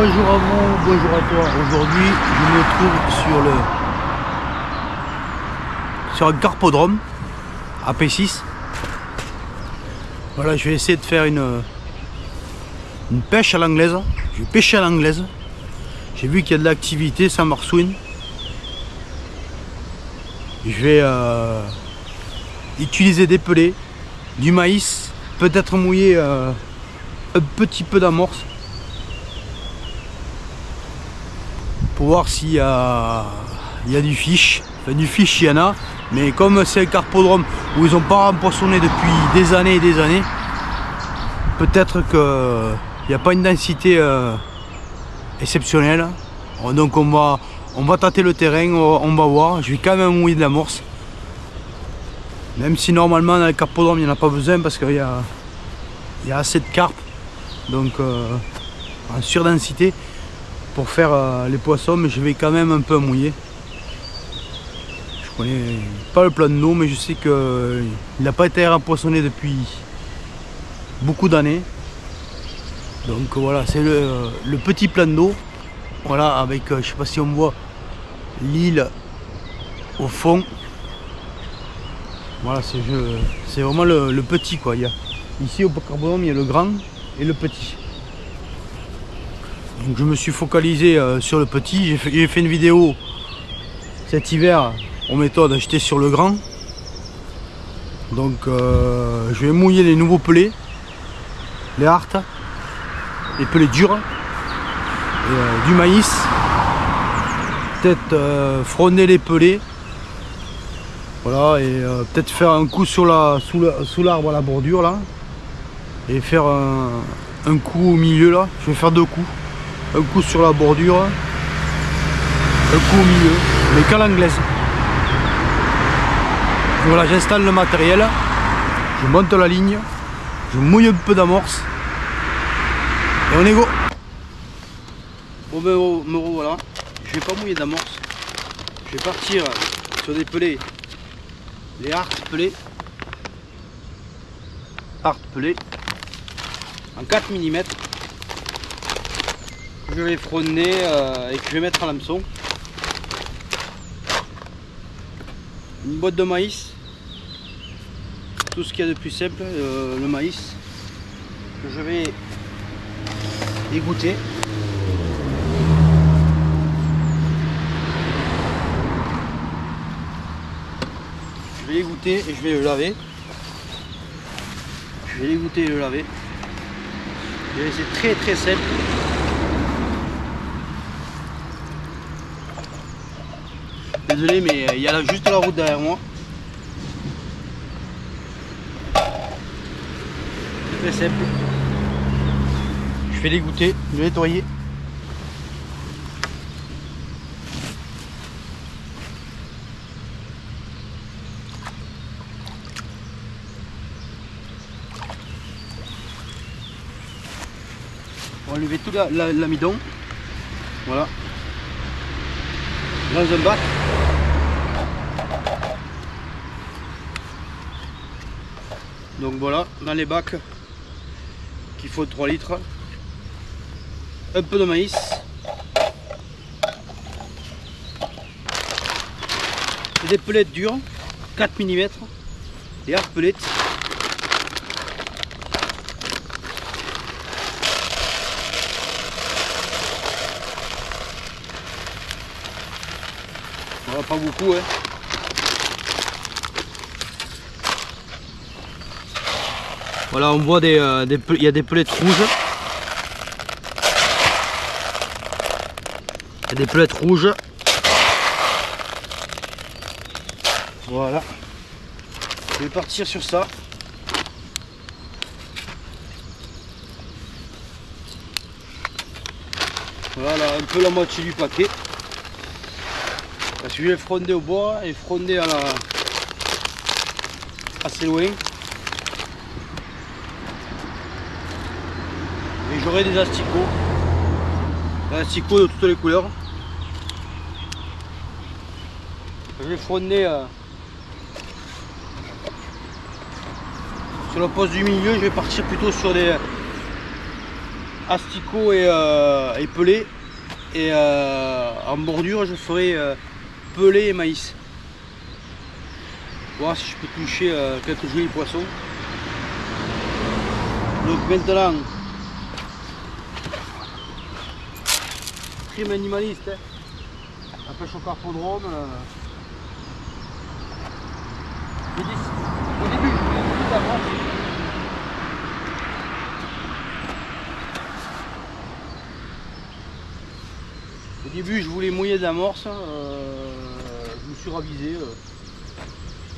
Bonjour à vous, bonjour à toi. Aujourd'hui, je me trouve sur un carpodrome à P6. Voilà, je vais essayer de faire une pêche à l'anglaise. Je vais pêcher à l'anglaise. J'ai vu qu'il y a de l'activité, ça marsouine. Je vais utiliser des pelets, du maïs, peut-être mouiller un petit peu d'amorce pour voir s'il y a du fish. Enfin, du fish il y en a, mais comme c'est un carpodrome où ils n'ont pas empoisonné depuis des années et des années, peut-être qu'il n'y a pas une densité exceptionnelle. Donc on va tâter le terrain, on va voir. Je vais quand même mouiller de l'amorce, même si normalement dans le carpodrome il n'y en a pas besoin parce qu'il y a assez de carpes, donc en surdensité pour faire les poissons, mais je vais quand même un peu mouiller. Je connais pas le plan d'eau, mais je sais qu'il n'a pas été empoisonné depuis beaucoup d'années. Donc voilà, c'est le petit plan d'eau. Voilà, avec, je sais pas si on voit l'île au fond. Voilà, c'est vraiment le petit quoi. Ici au carpodrome, il y a le grand et le petit. Donc je me suis focalisé sur le petit. J'ai fait une vidéo cet hiver aux méthodes, j'étais sur le grand. Donc je vais mouiller les nouveaux pelets, les hartes, les pelets durs, et, du maïs, peut-être fronder les pelets. Voilà, et peut-être faire un coup sous l'arbre à la bordure là, et faire un coup au milieu là. Je vais faire deux coups. Un coup sur la bordure, un coup au milieu, mais qu'à l'anglaise. Voilà, j'installe le matériel, je monte la ligne, je mouille un peu d'amorce, et on est go. Bon ben me revoilà, je vais pas mouiller d'amorce, je vais partir sur des pelets, les hartes pelés, en 4 mm. Je vais frôner et que je vais mettre à l'hameçon. Une boîte de maïs, tout ce qu'il y a de plus simple, le maïs que je vais égoutter. Je vais l'égoutter et je vais le laver. Je vais l'égoutter et le laver. C'est très simple. Désolé, mais il y a juste la route derrière moi. C'est très simple. Je vais l'égoutter, je vais nettoyer. On va enlever tout l'amidon. Voilà. Dans un bac. Donc voilà, dans les bacs qu'il faut 3 litres, un peu de maïs, et des pelettes dures, 4 mm, des hard pellets. Voilà, pas beaucoup hein. Voilà, on voit il y a des pelettes rouges. Il y a des pelettes rouges. Voilà. Je vais partir sur ça. Voilà, un peu la moitié du paquet. Parce que je vais fronder au bois et fronder assez loin. Et j'aurai des asticots de toutes les couleurs. Je vais fronder sur la poste du milieu. Je vais partir plutôt sur des asticots et pelé. Et en bordure, je ferai pelé et maïs. Voir si je peux toucher quelques jolis poissons. Donc maintenant, crime animaliste, hein. La pêche au carpodrome. Au début, je voulais mouiller d'amorce. Au début, je voulais mouiller d'amorce. Je me suis ravisé.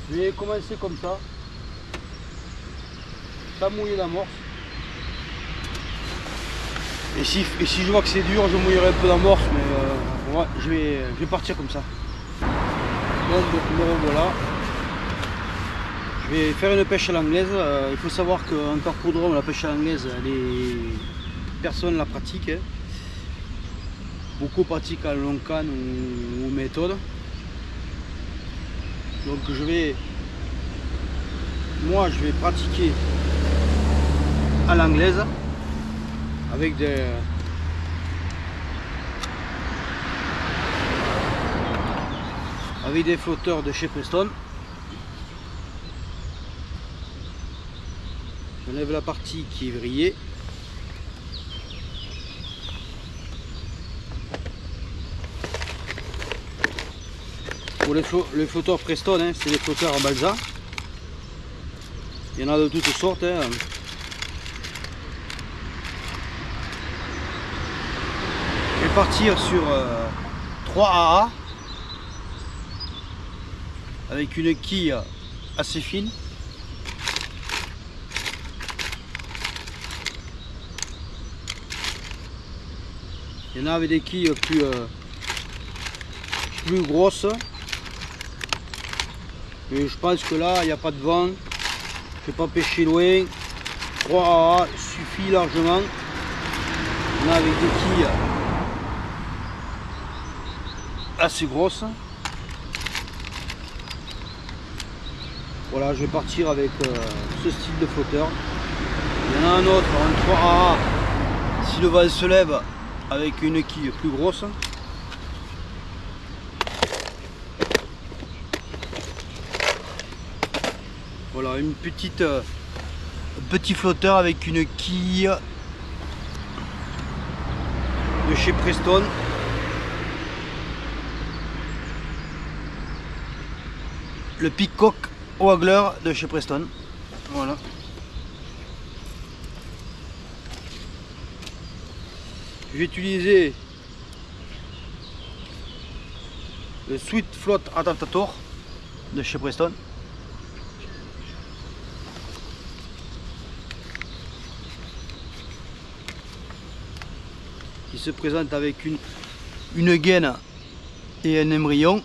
Je vais commencer comme ça, sans mouiller d'amorce. Et si je vois que c'est dur, je mouillerai un peu d'amorce, mais ouais, je vais partir comme ça. Donc me revoilà. Je vais faire une pêche à l'anglaise. Il faut savoir qu'en carpodrome, la pêche à l'anglaise, personne la pratique. Hein. Beaucoup pratiquent en long canne ou méthode. Donc moi je vais pratiquer à l'anglaise avec des flotteurs de chez Preston. J'enlève la partie qui est vrillée. Pour les flotteurs Preston, hein, c'est des flotteurs en balsa. Il y en a de toutes sortes. Hein. Je vais partir sur 3 AA avec une quille assez fine. Il y en a avec des quilles plus grosses. Et je pense que là, il n'y a pas de vent. Je ne vais pas pêcher loin. 3 AA suffit largement. On a avec des quilles assez grosses. Voilà, je vais partir avec ce style de flotteur. Il y en a un autre en 3 AA. Si le vent se lève, avec une quille plus grosse. Voilà, un petit flotteur avec une quille de chez Preston. Le Peacock Waggler de chez Preston. Voilà. Je vais utiliser le Sweet Float Adaptator de chez Preston. Qui se présente avec une gaine et un embryon.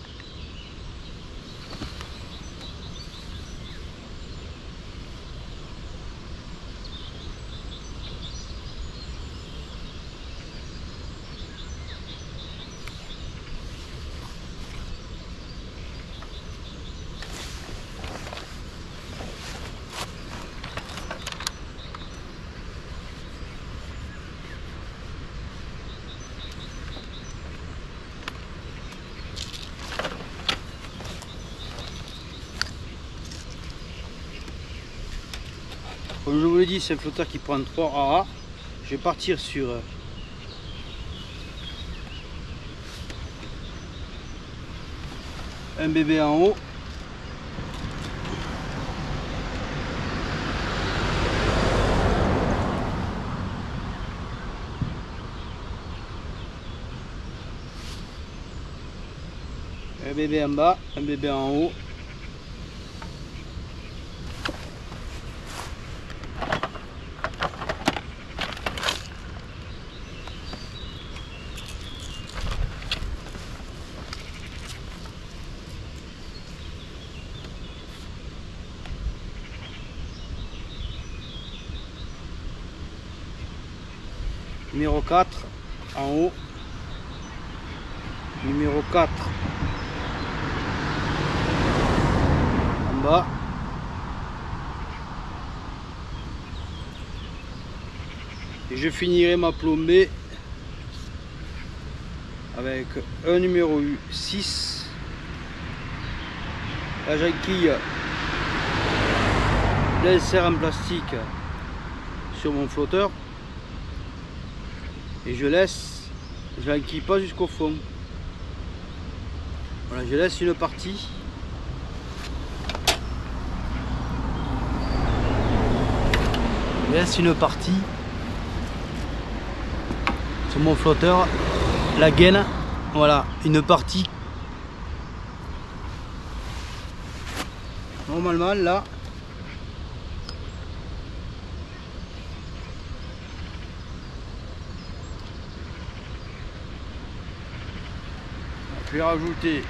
Comme je vous l'ai dit, c'est un flotteur qui prend 3 AA. Je vais partir sur un bébé en haut. Un bébé en bas, un bébé en haut. Numéro 4 en haut, numéro 4 en bas, Et je finirai ma plombée avec un numéro 6. La j'enquille l'insert en plastique sur mon flotteur et je l'enquille pas jusqu'au fond. Voilà, je laisse une partie. Je laisse une partie sur mon flotteur, la gaine, voilà, une partie. Normalement là, je vais rajouter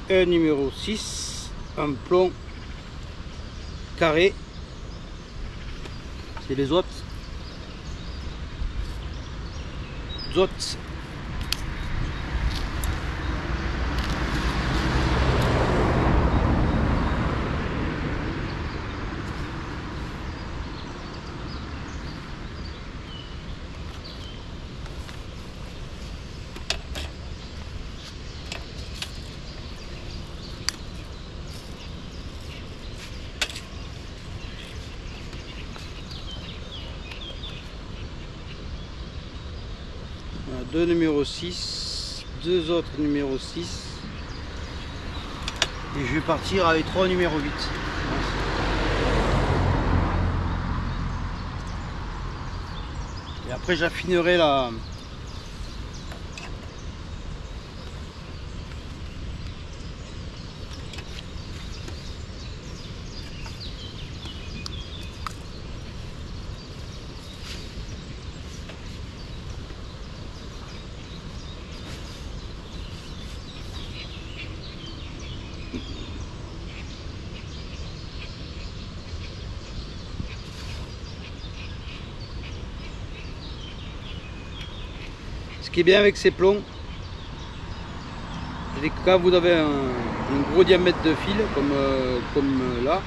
un numéro 6, un plomb carré, c'est les autres. Deux numéros 6, deux autres numéros 6 et je vais partir avec 3 numéros 8. Et après j'affinerai la Ce qui est bien avec ces plombs, c'est que quand vous avez un gros diamètre de fil, comme là,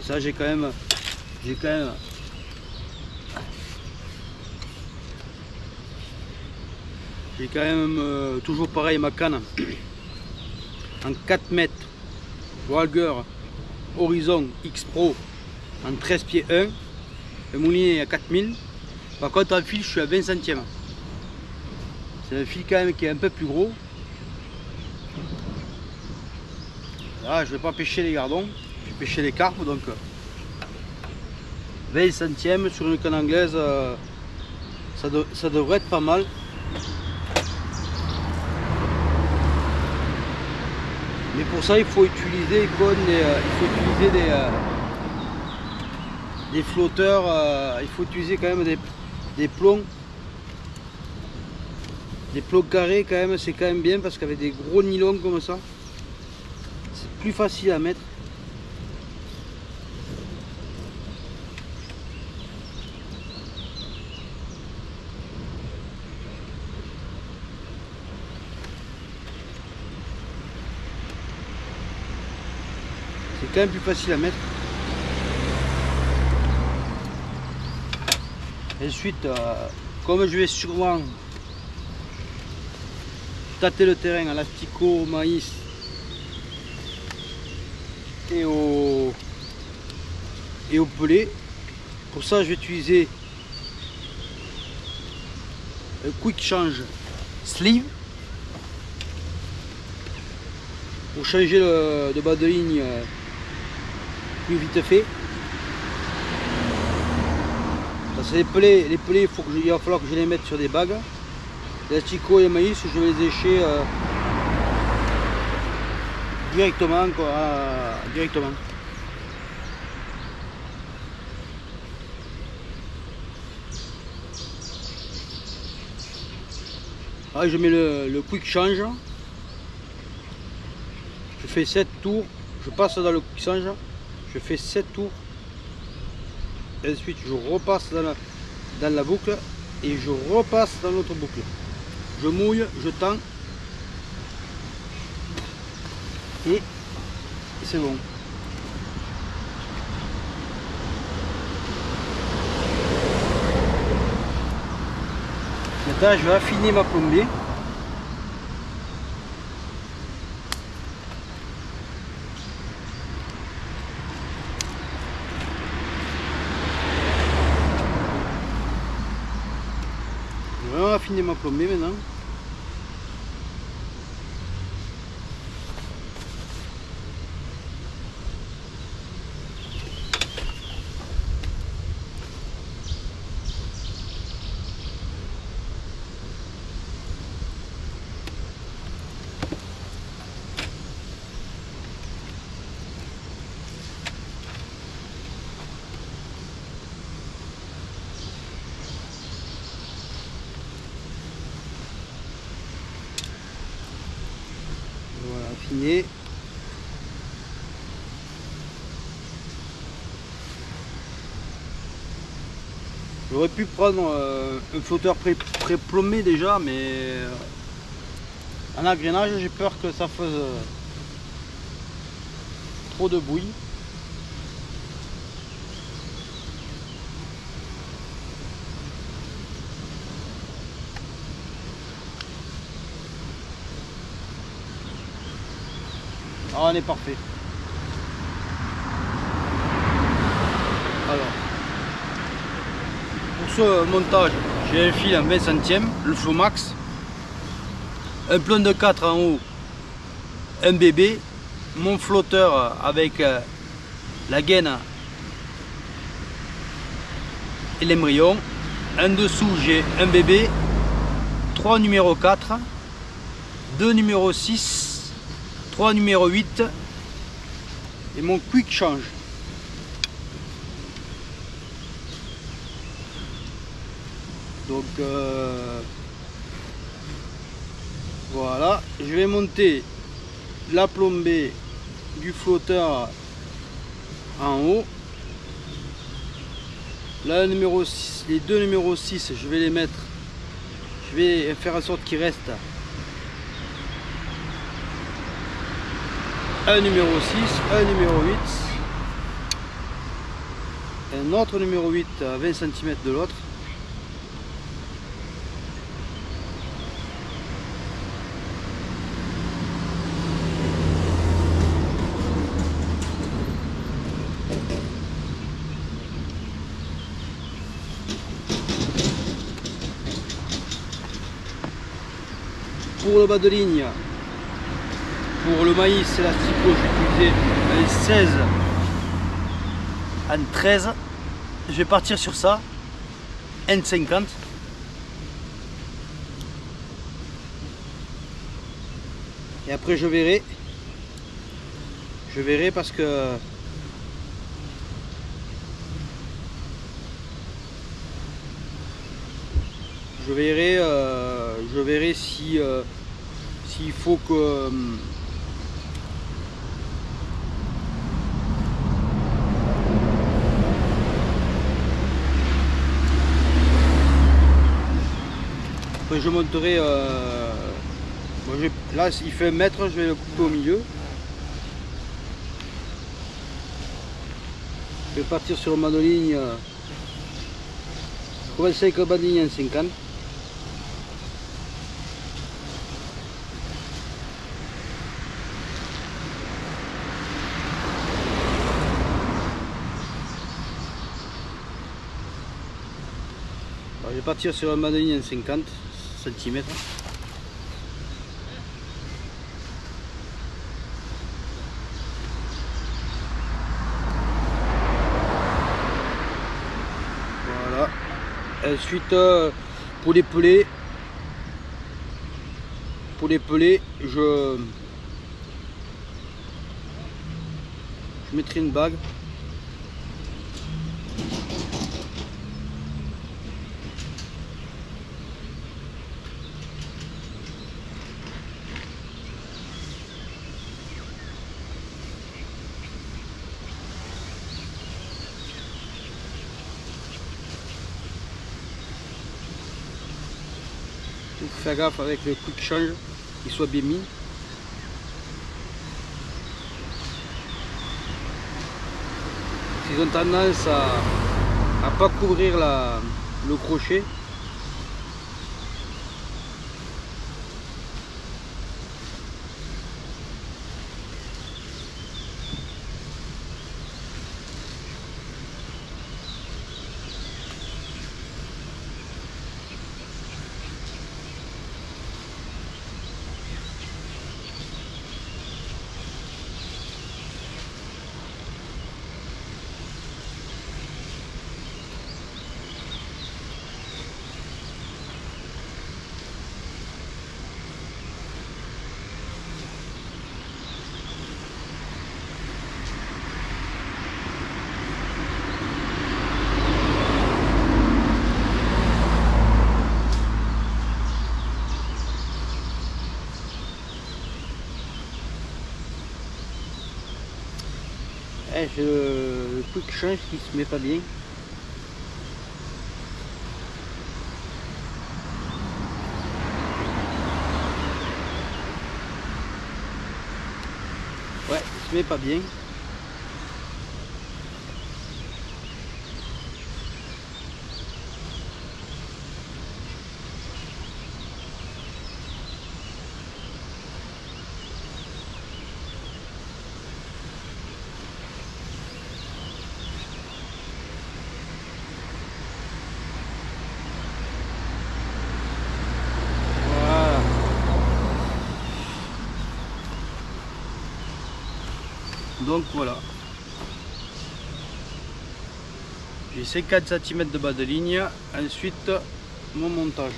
ça j'ai quand même toujours pareil ma canne en 4 mètres longueur horizon X Pro en 13 pieds 1, le moulinet est à 4000. Par contre en fil je suis à 20 centièmes. C'est un fil quand même qui est un peu plus gros. Là je vais pas pêcher les gardons, je vais pêcher les carpes, donc 20 centièmes sur une canne anglaise, ça devrait être pas mal. Mais pour ça il faut utiliser des flotteurs, il faut utiliser quand même des plombs carrés quand même, c'est quand même bien parce qu'avec des gros nylons comme ça, c'est plus facile à mettre. C'est quand même plus facile à mettre. Et ensuite, comme je vais sûrement tâter le terrain à l'asticot, au maïs et au pelé, pour ça je vais utiliser un quick change sleeve pour changer de bas de ligne plus vite fait. Parce que les pelés, il va falloir que je les mette sur des bagues. Les asticots et le maïs, je vais les écher directement, quoi, directement. Là, je mets le quick change. Je fais 7 tours. Je passe dans le quick change. Je fais 7 tours. Et ensuite, je repasse dans la boucle. Et je repasse dans l'autre boucle. Je mouille, je tends. Et c'est bon. Maintenant, je vais affiner ma plombée. Je vais affiner ma plombée maintenant. Voilà, affiné. J'aurais pu prendre un flotteur pré-plombé déjà, mais en agrénage, j'ai peur que ça fasse trop de bruit. Ah, on est parfait. Alors, pour ce montage, j'ai un fil en 20 centièmes, le Flomax, un plomb de 4 en haut, un bébé, mon flotteur avec la gaine et l'embryon. En dessous, j'ai un bébé, 3 numéro 4, 2 numéro 6, 3 numéro 8 et mon quick change. Donc voilà, je vais monter la plombée du flotteur en haut. Là, le numéro 6, les deux numéros 6, je vais les mettre, je vais faire en sorte qu'il reste un numéro 6, un numéro 8, un autre numéro 8 à 20 cm de l'autre. Pour le bas de ligne, pour le maïs et l'asticot, je vais utiliser les 16 en 13. Je vais partir sur ça, N50. Et après je verrai parce que je verrai si s'il faut que après je monterai là il fait 1 mètre, je vais le couper au milieu. Je vais partir sur le bas de ligne, commencer avec le bas de ligne en 50. Je vais partir sur un bas de ligne en 50 cm. Ensuite, pour les pelés, je mettrai une bague. Il faut faire gaffe avec le quick change, qu'il soit bien mis. Ils ont tendance à pas couvrir le crochet. J'ai le quick change qui se met pas bien. Ouais, il se met pas bien. Donc voilà, j'ai 50 cm de bas de ligne. Ensuite, mon montage.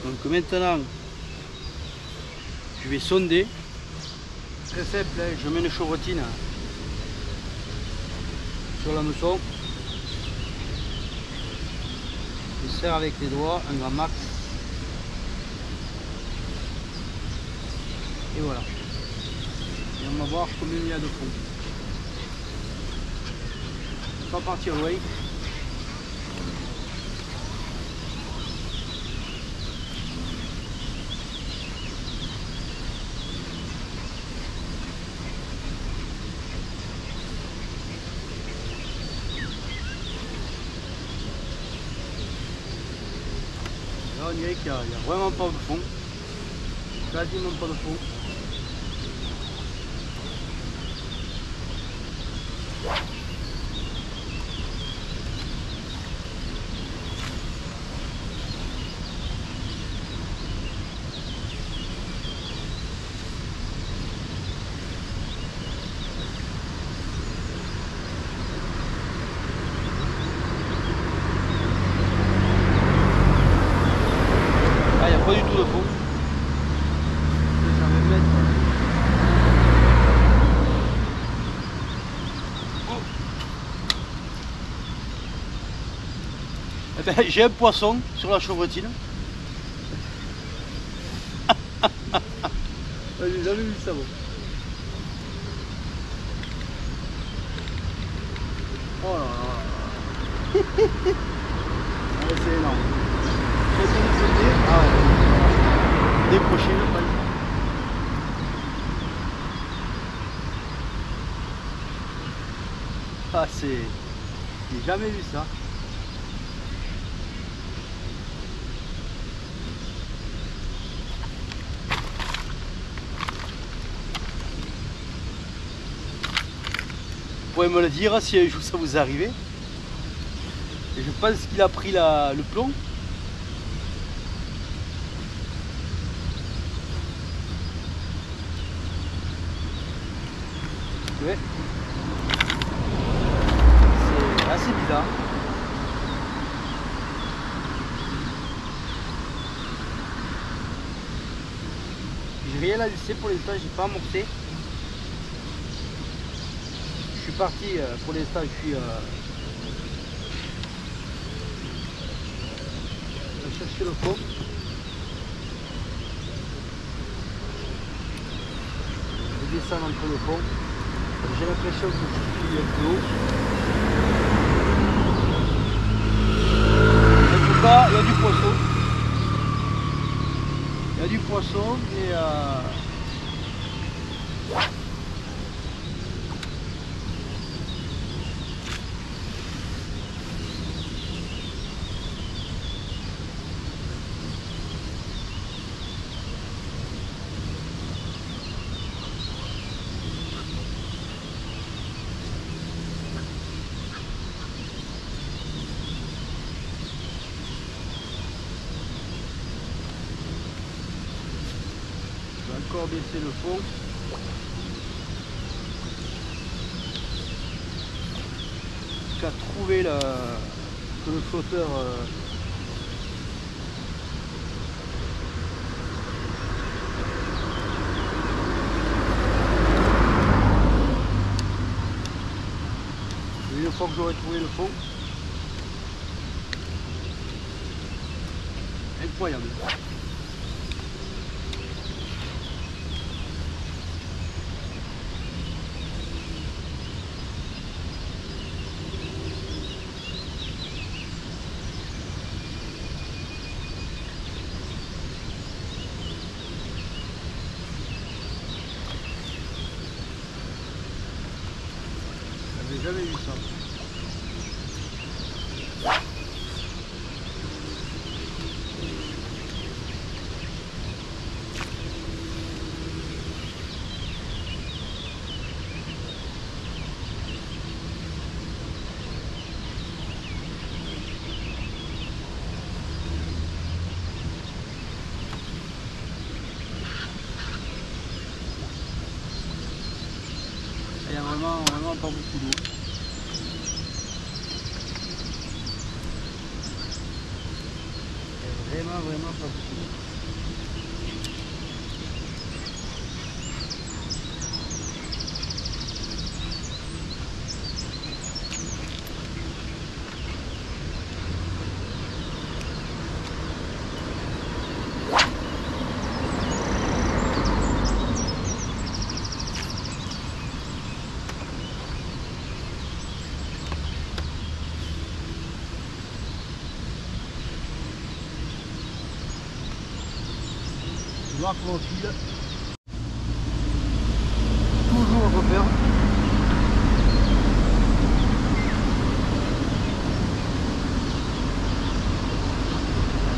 Donc maintenant, je vais sonder. Très simple, hein, je mets une chevrotine sur l'hameçon. Je serre avec les doigts, un grand max. Et voilà. Et on va voir combien il y a de fond. Pas partir loin. Là on dirait qu'il n'y a vraiment pas de fond. Quasiment pas de fond. Pas du tout de fond. Ça va mettre. Oh. Eh ben, j'ai un poisson sur la chevrotine. J'ai jamais vu ça. Bon. Oh là là. Ah, c'est énorme. Ah ouais. Décrocher le palais. Ah j'ai jamais vu ça. Vous pouvez me le dire si un jour ça vous est arrivé. Et je pense qu'il a pris le plomb. Ouais. C'est assez bizarre. J'ai rien à laisser pour l'instant, j'ai pas amorcé. Je suis parti pour l'instant, je suis chercher le fond. Je descends entre le fond. J'ai l'impression que je suis un peu haut. En tout cas, il y a du poisson. Il y a du poisson, mais je vais encore baisser le fond. Jusqu'à trouver que le flotteur une fois que j'aurai trouvé le fond. Incroyable. J'avais jamais vu ça. Il y a vraiment pas beaucoup d'eau. Il y a vraiment pas beaucoup d'eau. Noir tranquille. Toujours un repère.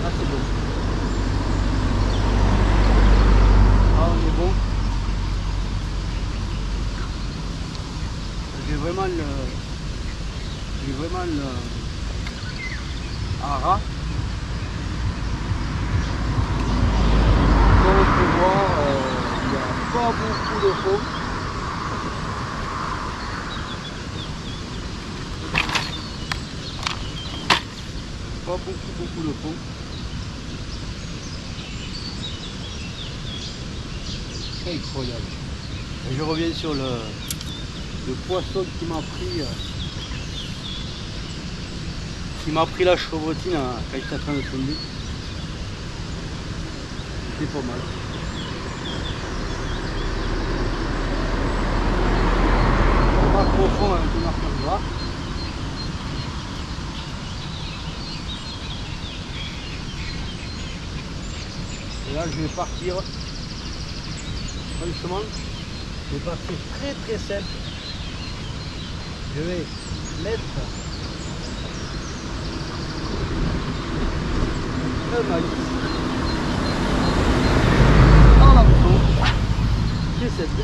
Là c'est bon. Ah on est bon. J'ai vraiment le hara. Il n'y a pas beaucoup de fond. Pas beaucoup de fond. Incroyable. Et je reviens sur le poisson qui m'a pris la chevrotine quand j'étais en train de tomber. C'est pas mal. On va profond avec le marqueur gras. Et là je vais partir doucement. Je vais passer très simple. Je vais mettre le maïs dans la bouton. Très simple.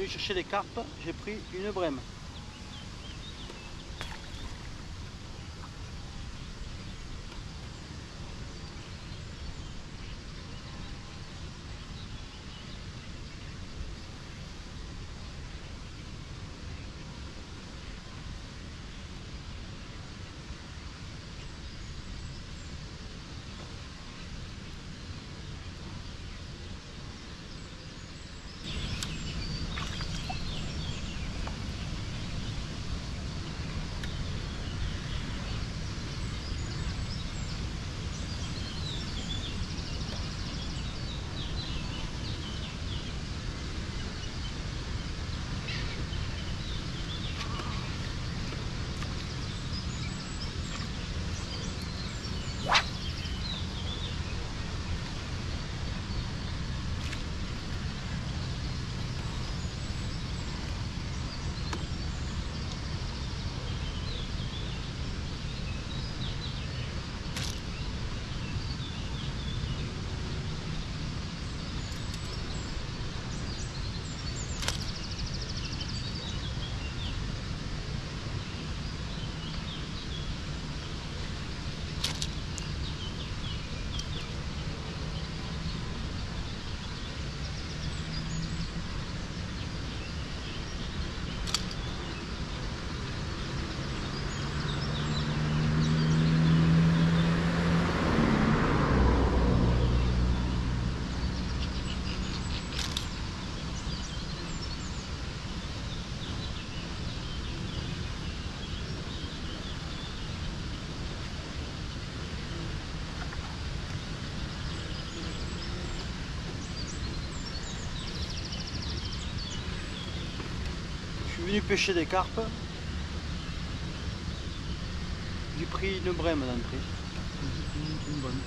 venu chercher les carpes, j'ai pris une brème. Je suis venu pêcher des carpes. J'ai pris une brème d'entrée. Une bonne.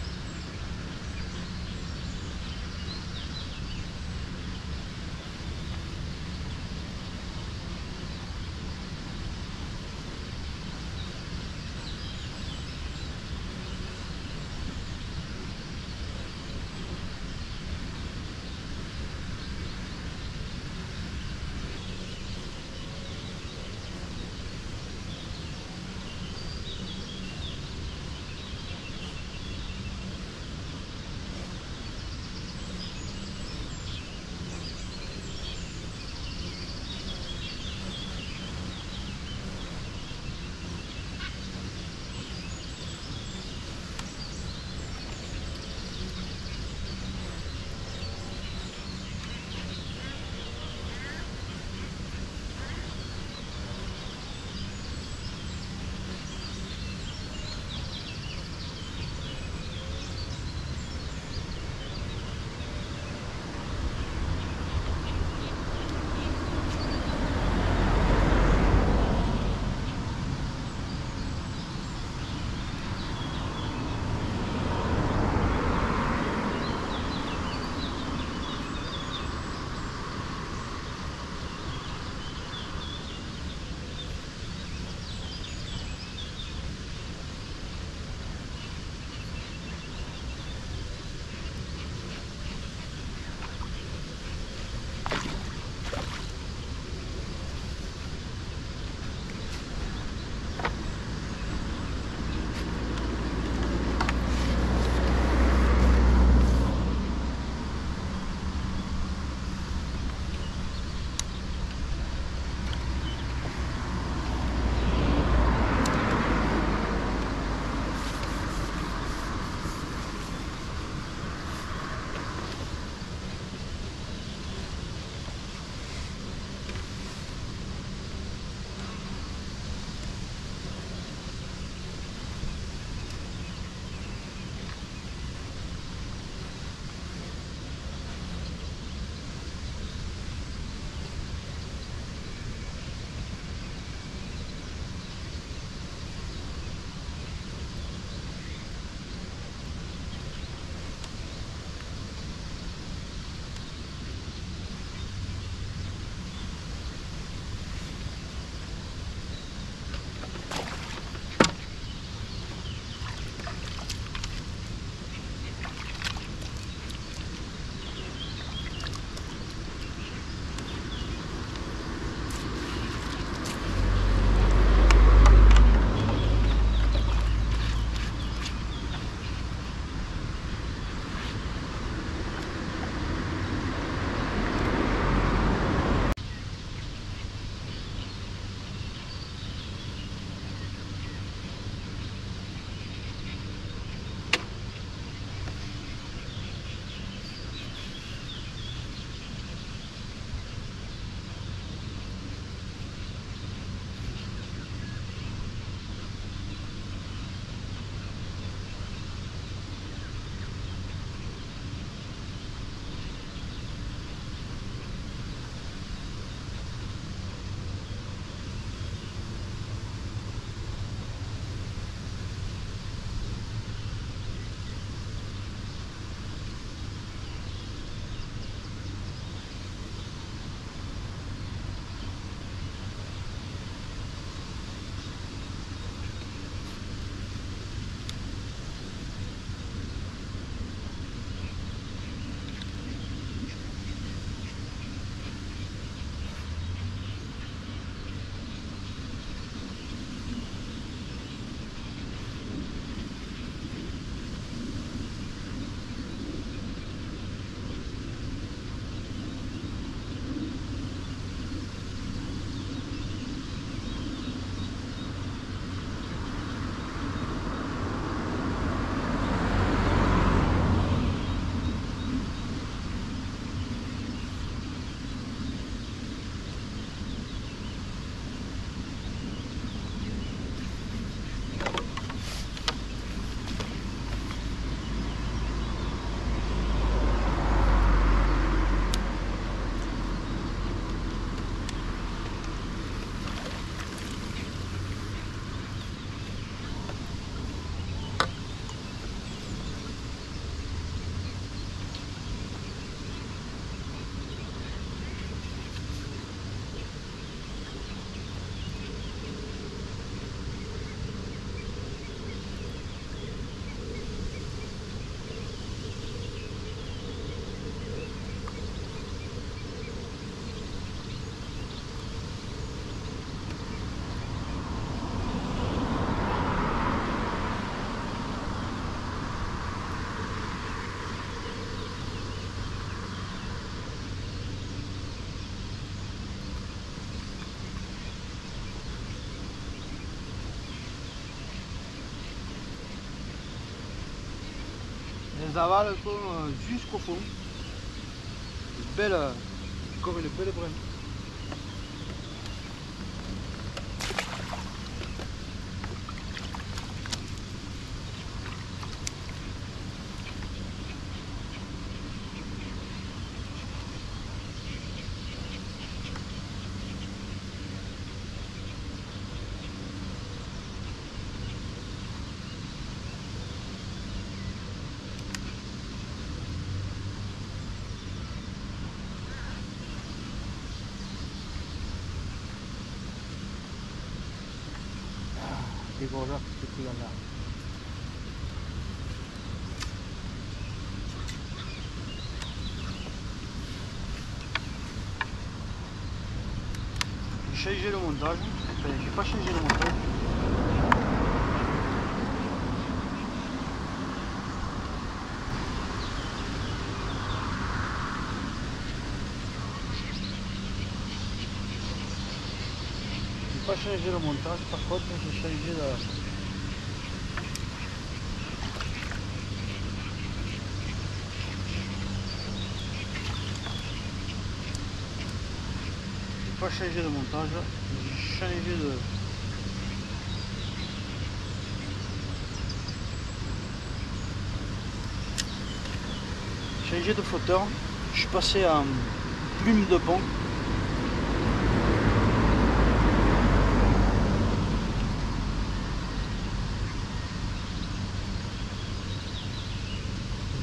elles avalent jusqu'au fond. Encore une belle brème. Dégorgeur qui se pris là. J'ai changé le montage, enfin j'ai pas changé le montage. J'ai pas changé le montage, par contre j'ai changé pas changé de montage, j'ai changé de flotteur. Je suis passé en plume de pont.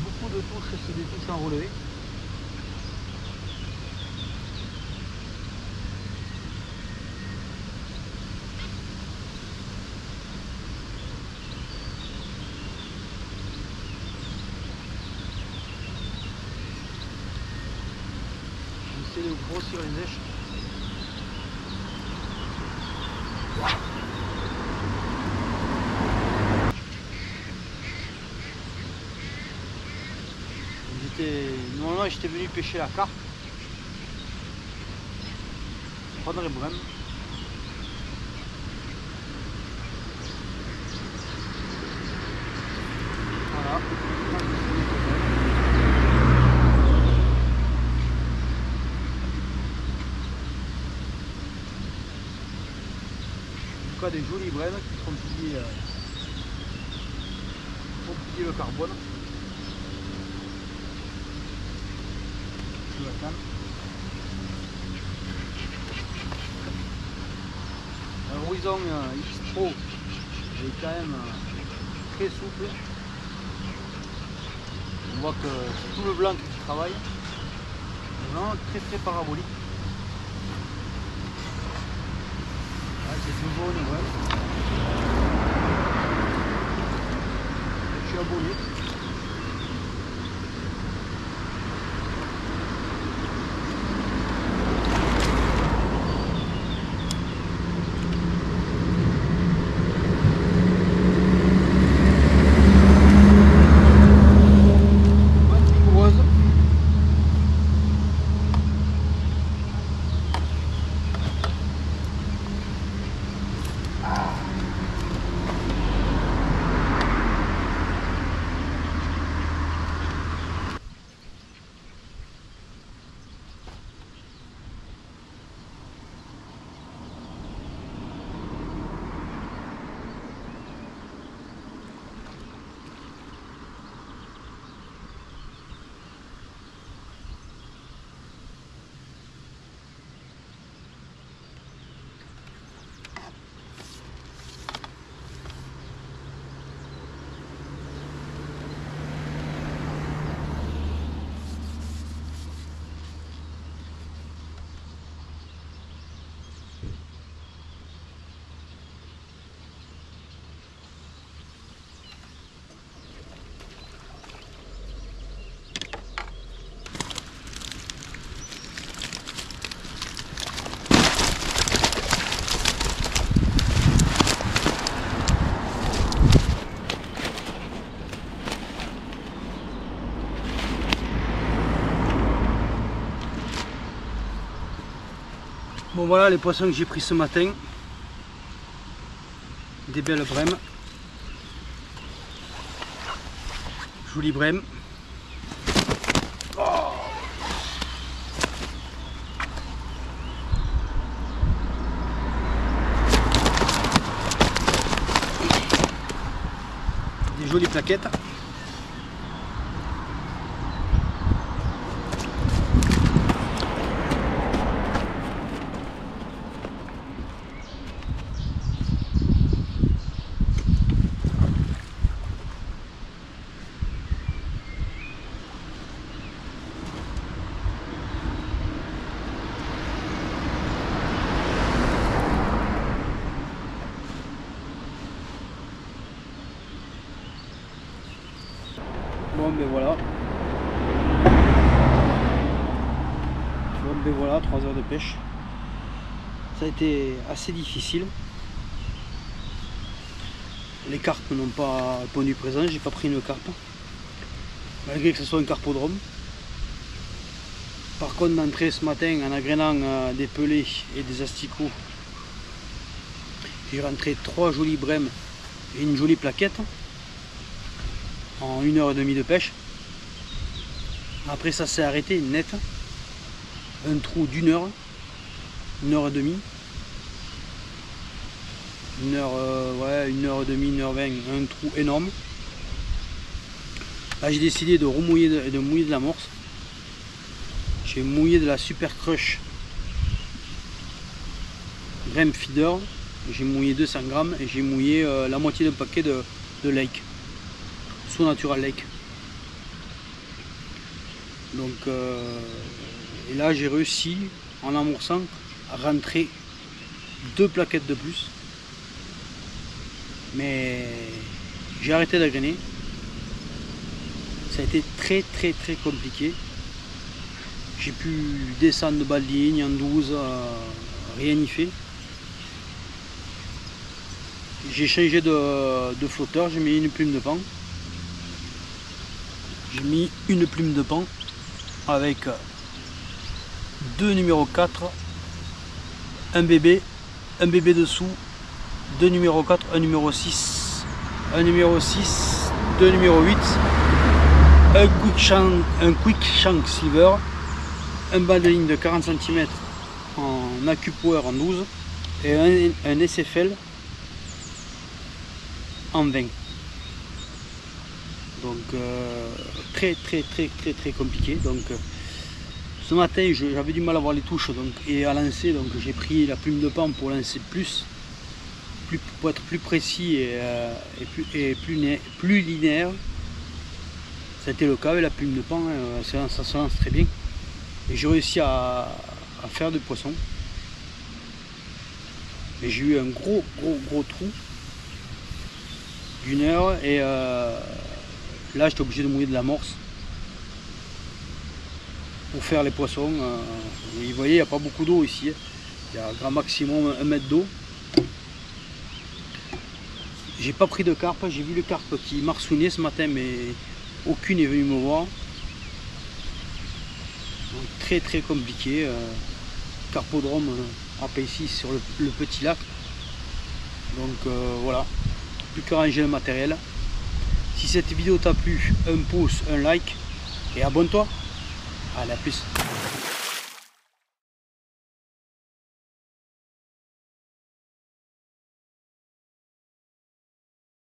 Beaucoup de touches, c'est des touches enroulées. J'essaie de grossir les èches. Normalement j'étais venu pêcher la carpe. Prendre les brèmes. Voilà. En tout cas des jolies brèmes qui font plier le carbone. Horizon X Pro est quand même très souple. On voit que c'est tout le blanc qui travaille. Vraiment très parabolique. Ah, c'est tout jaune, ouais. Je suis abonné. Bon voilà les poissons que j'ai pris ce matin. Des belles brèmes. Jolies brèmes. des jolies plaquettes. Bon ben voilà. Bon ben voilà, 3 heures de pêche. Ça a été assez difficile. Les carpes n'ont pas répondu présent, j'ai pas pris une carpe. Malgré que ce soit un carpodrome. Par contre d'entrée ce matin en agrénant des pelés et des asticots, j'ai rentré 3 jolies brèmes et une jolie plaquette. En 1h30 de pêche. Après ça s'est arrêté net. Un trou d'1 heure, 1h30. 1h30, 1h20, un trou énorme. Là j'ai décidé de remouiller de mouiller de l'amorce. J'ai mouillé de la Super Crush Brem Feeder. J'ai mouillé 200 grammes et j'ai mouillé la moitié d'un paquet de Lake. Sous Natural Lake. Donc et là j'ai réussi en amorçant à rentrer 2 plaquettes de plus, mais j'ai arrêté d'agréner. Ça a été très compliqué. J'ai pu descendre de bas de ligne en 12, rien n'y fait. J'ai changé de flotteur, j'ai mis une plume de pan. J'ai mis une plume de pan avec 2 numéro 4, un bébé dessous, 2 numéro 4, un numéro 6, un numéro 6, 2 numéro 8, un quick shank silver, un bas de ligne de 40 cm en AccuPower en 12 et un SFL en 20. Donc très compliqué. Donc ce matin j'avais du mal à voir les touches et à lancer, donc j'ai pris la plume de pan pour lancer pour être plus précis et plus linéaire. Ça a été le cas avec la plume de pan, ça se lance très bien et j'ai réussi à faire du poisson. Mais j'ai eu un gros trou d'1 heure et là j'étais obligé de mouiller de l'amorce pour faire les poissons. Vous voyez, il n'y a pas beaucoup d'eau ici, il y a un grand maximum 1 mètre d'eau. J'ai pas pris de carpe, j'ai vu le carpe qui marsouinait ce matin mais aucune est venue me voir. Donc, très compliqué. Carpodrome ici sur le petit lac. Donc voilà, plus qu'à ranger le matériel. Si cette vidéo t'a plu, un pouce, un like et abonne-toi. Allez, à plus.